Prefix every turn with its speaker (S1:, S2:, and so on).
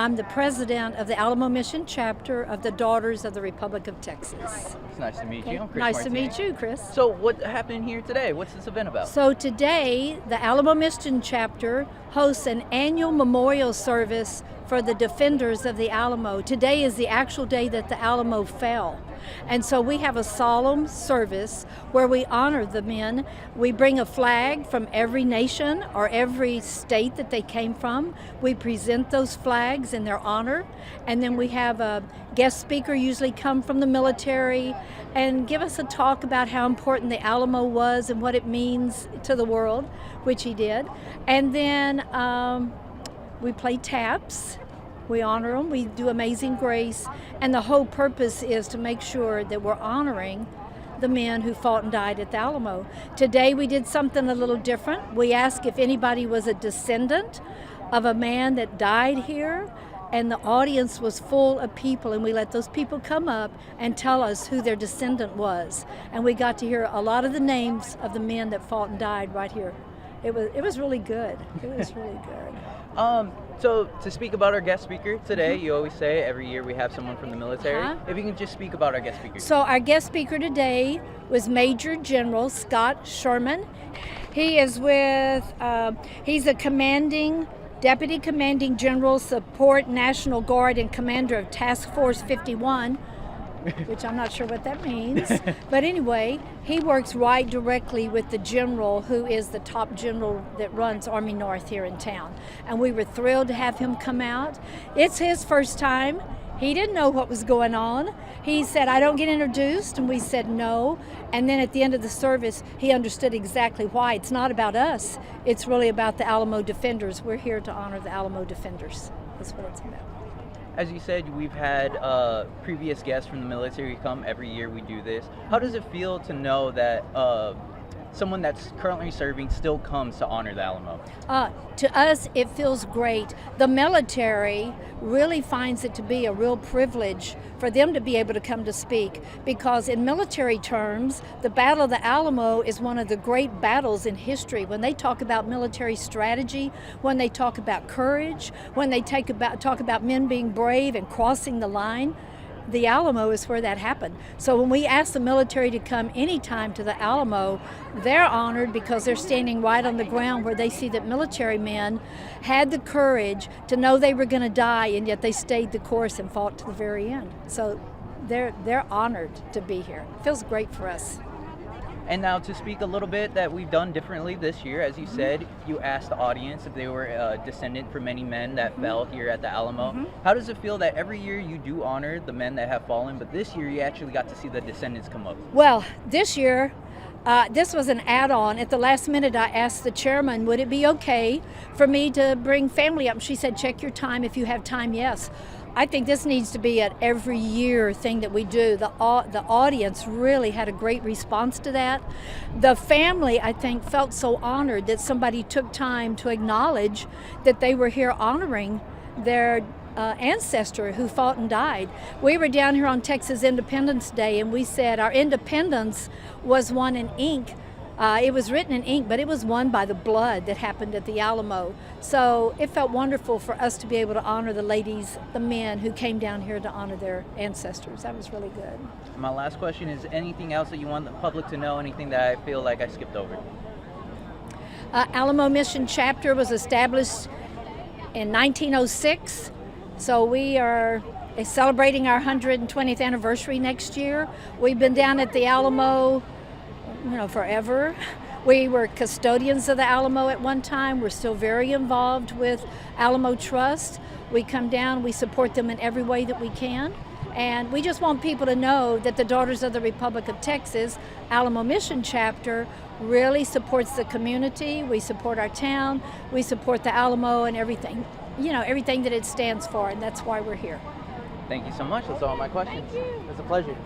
S1: I'm the president of the Alamo Mission chapter of the Daughters of the Republic of Texas.
S2: It's nice to meet you. I'm Chris
S1: Nice to
S2: Martinez.
S1: meet you, Chris.
S2: So what happened here today? What's this event about?
S1: So today, the Alamo Mission chapter hosts an annual memorial service for the defenders of the Alamo. Today is the actual day that the Alamo fell. And so we have a solemn service where we honor the men. We bring a flag from every nation or every state that they came from. We present those flags in their honor. And then we have a guest speaker usually come from the military and give us a talk about how important the Alamo was and what it means to the world, which he did. And then we play taps. We honor them, we do Amazing Grace, and the whole purpose is to make sure that we're honoring the men who fought and died at the Alamo. Today we did something a little different. We asked if anybody was a descendant of a man that died here, and the audience was full of people, and we let those people come up and tell us who their descendant was. And we got to hear a lot of the names of the men that fought and died right here. It was really good. It was really good.
S2: So to speak about our guest speaker today, you always say every year we have someone from the military. If you can just speak about our guest speaker.
S1: So our guest speaker today was Major General Scott Sherman. He is with, he's a Deputy Commanding General, Support National Guard, and Commander of Task Force 51. Which I'm not sure what that means. But anyway, he works right directly with the general who is the top general that runs Army North here in town. And we were thrilled to have him come out. It's his first time. He didn't know what was going on. He said, I don't get introduced, and we said no. And then at the end of the service, he understood exactly why. It's not about us. It's really about the Alamo Defenders. We're here to honor the Alamo Defenders. That's what it's about.
S2: As you said, we've had previous guests from the military come. Every year we do this. How does it feel to know that someone that's currently serving still comes to honor the Alamo?
S1: To us, it feels great. The military really finds it to be a real privilege for them to be able to come to speak, because in military terms, the Battle of the Alamo is one of the great battles in history. When they talk about military strategy, when they talk about courage, when they talk about men being brave and crossing the line, the Alamo is where that happened. So when we ask the military to come anytime to the Alamo, they're honored because they're standing right on the ground where they see that military men had the courage to know they were going to die, and yet they stayed the course and fought to the very end. So they're honored to be here. It feels great for us.
S2: And now to speak a little bit that we've done differently this year, as you said, you asked the audience if they were a descendant from many men that fell here at the Alamo. How does it feel that every year you do honor the men that have fallen, but this year you actually got to see the descendants come up?
S1: Well, this year, this was an add-on. At the last minute, I asked the chairman, would it be okay for me to bring family up? She said, check your time. If you have time, yes. I think this needs to be an every year thing that we do. The audience really had a great response to that. The family, I think, felt so honored that somebody took time to acknowledge that they were here honoring their ancestor who fought and died. We were down here on Texas Independence Day, and we said our independence was won in ink. It was written in ink, but it was won by the blood that happened at the Alamo. So it felt wonderful for us to be able to honor the ladies, the men who came down here to honor their ancestors. That was really good.
S2: My last question is, anything else that you want the public to know, anything that I feel like I skipped over?
S1: Alamo Mission Chapter was established in 1906, so we are celebrating our 120th anniversary next year. We've been down at the Alamo forever. We were custodians of the Alamo at one time. We're still very involved with Alamo Trust. We come down, we support them in every way that we can. And we just want people to know that the Daughters of the Republic of Texas Alamo Mission Chapter really supports the community. We support our town. We support the Alamo and everything, everything that it stands for, and that's why we're here.
S2: Thank you so much. That's all my questions.
S1: Thank you.
S2: It's a pleasure.